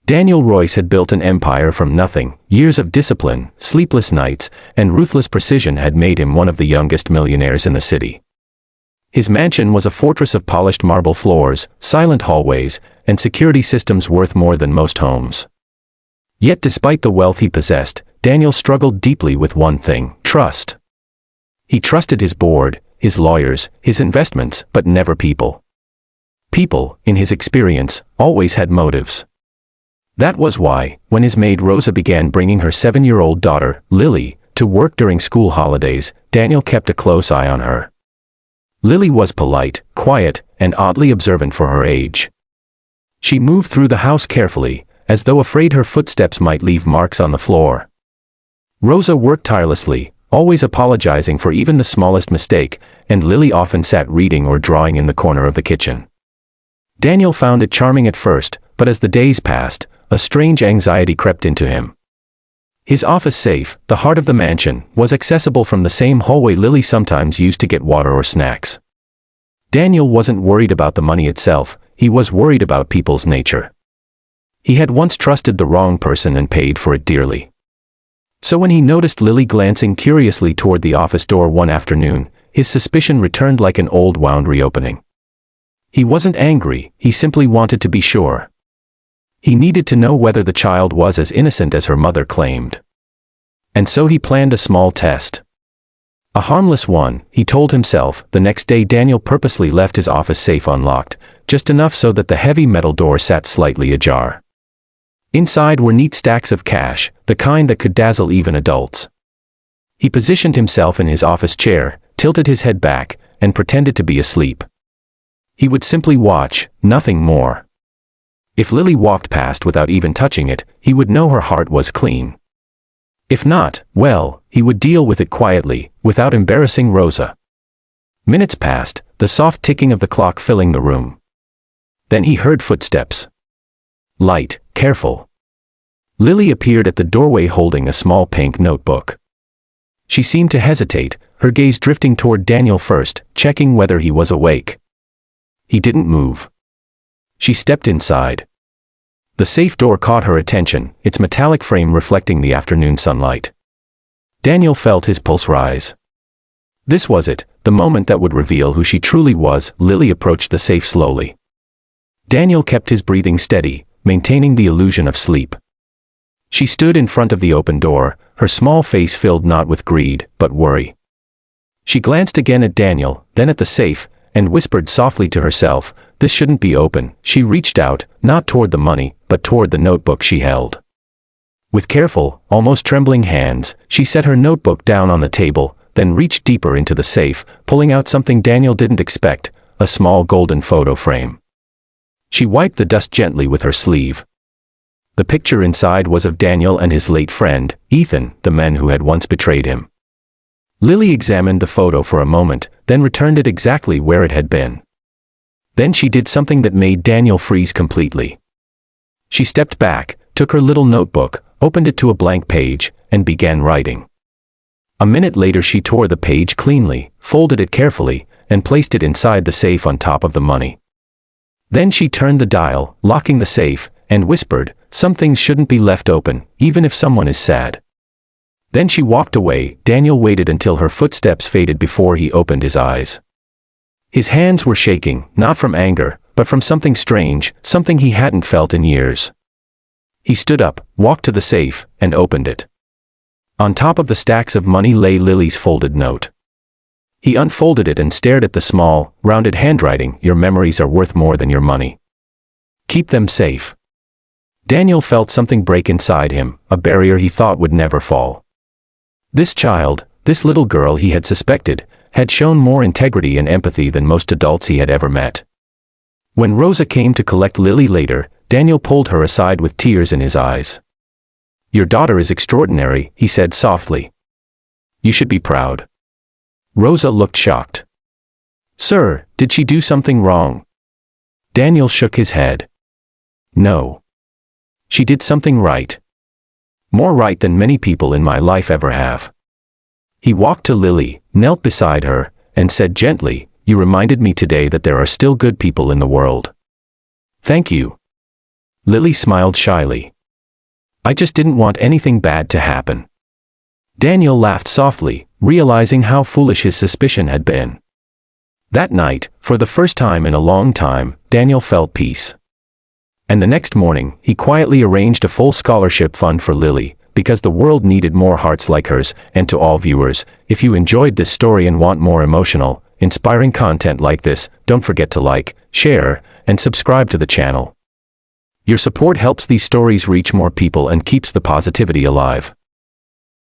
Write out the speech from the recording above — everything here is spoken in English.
Daniel Royce had built an empire from nothing. Years of discipline, sleepless nights, and ruthless precision had made him one of the youngest millionaires in the city. His mansion was a fortress of polished marble floors, silent hallways, and security systems worth more than most homes. Yet despite the wealth he possessed, Daniel struggled deeply with one thing: trust. He trusted his board, his lawyers, his investments, but never people. People, in his experience, always had motives. That was why, when his maid Rosa began bringing her 7-year-old daughter, Lily, to work during school holidays, Daniel kept a close eye on her. Lily was polite, quiet, and oddly observant for her age. She moved through the house carefully, as though afraid her footsteps might leave marks on the floor. Rosa worked tirelessly, always apologizing for even the smallest mistake, and Lily often sat reading or drawing in the corner of the kitchen. Daniel found it charming at first, but as the days passed, a strange anxiety crept into him. His office safe, the heart of the mansion, was accessible from the same hallway Lily sometimes used to get water or snacks. Daniel wasn't worried about the money itself, he was worried about people's nature. He had once trusted the wrong person and paid for it dearly. So when he noticed Lily glancing curiously toward the office door one afternoon, his suspicion returned like an old wound reopening. He wasn't angry, he simply wanted to be sure. He needed to know whether the child was as innocent as her mother claimed. And so he planned a small test. A harmless one, he told himself. The next day Daniel purposely left his office safe unlocked, just enough so that the heavy metal door sat slightly ajar. Inside were neat stacks of cash, the kind that could dazzle even adults. He positioned himself in his office chair, tilted his head back, and pretended to be asleep. He would simply watch, nothing more. If Lily walked past without even touching it, he would know her heart was clean. If not, well, he would deal with it quietly, without embarrassing Rosa. Minutes passed, the soft ticking of the clock filling the room. Then he heard footsteps. Light, careful. Lily appeared at the doorway holding a small pink notebook. She seemed to hesitate, her gaze drifting toward Daniel first, checking whether he was awake. He didn't move. She stepped inside. The safe door caught her attention, its metallic frame reflecting the afternoon sunlight. Daniel felt his pulse rise. This was it, the moment that would reveal who she truly was. Lily approached the safe slowly. Daniel kept his breathing steady, maintaining the illusion of sleep. She stood in front of the open door, her small face filled not with greed, but worry. She glanced again at Daniel, then at the safe, and whispered softly to herself, "This shouldn't be open." She reached out, not toward the money, but toward the notebook she held. With careful, almost trembling hands, she set her notebook down on the table, then reached deeper into the safe, pulling out something Daniel didn't expect, a small golden photo frame. She wiped the dust gently with her sleeve. The picture inside was of Daniel and his late friend, Ethan, the man who had once betrayed him. Lily examined the photo for a moment, then returned it exactly where it had been. Then she did something that made Daniel freeze completely. She stepped back, took her little notebook, opened it to a blank page, and began writing. A minute later she tore the page cleanly, folded it carefully, and placed it inside the safe on top of the money. Then she turned the dial, locking the safe, and whispered, "Some things shouldn't be left open, even if someone is sad." Then she walked away. Daniel waited until her footsteps faded before he opened his eyes. His hands were shaking, not from anger, but from something strange, something he hadn't felt in years. He stood up, walked to the safe, and opened it. On top of the stacks of money lay Lily's folded note. He unfolded it and stared at the small, rounded handwriting. "Your memories are worth more than your money. Keep them safe." Daniel felt something break inside him, a barrier he thought would never fall. This child, this little girl he had suspected, had shown more integrity and empathy than most adults he had ever met. When Rosa came to collect Lily later, Daniel pulled her aside with tears in his eyes. "Your daughter is extraordinary," he said softly. "You should be proud." Rosa looked shocked. "Sir, did she do something wrong?" Daniel shook his head. "No. She did something right. More right than many people in my life ever have." He walked to Lily, knelt beside her, and said gently, "You reminded me today that there are still good people in the world. Thank you." Lily smiled shyly. I just didn't want anything bad to happen. Daniel laughed softly, realizing how foolish his suspicion had been. That night, for the first time in a long time, Daniel felt peace. And the next morning, he quietly arranged a full scholarship fund for Lily, because the world needed more hearts like hers. And to all viewers, if you enjoyed this story and want more emotional, inspiring content like this, don't forget to like, share, and subscribe to the channel. Your support helps these stories reach more people and keeps the positivity alive.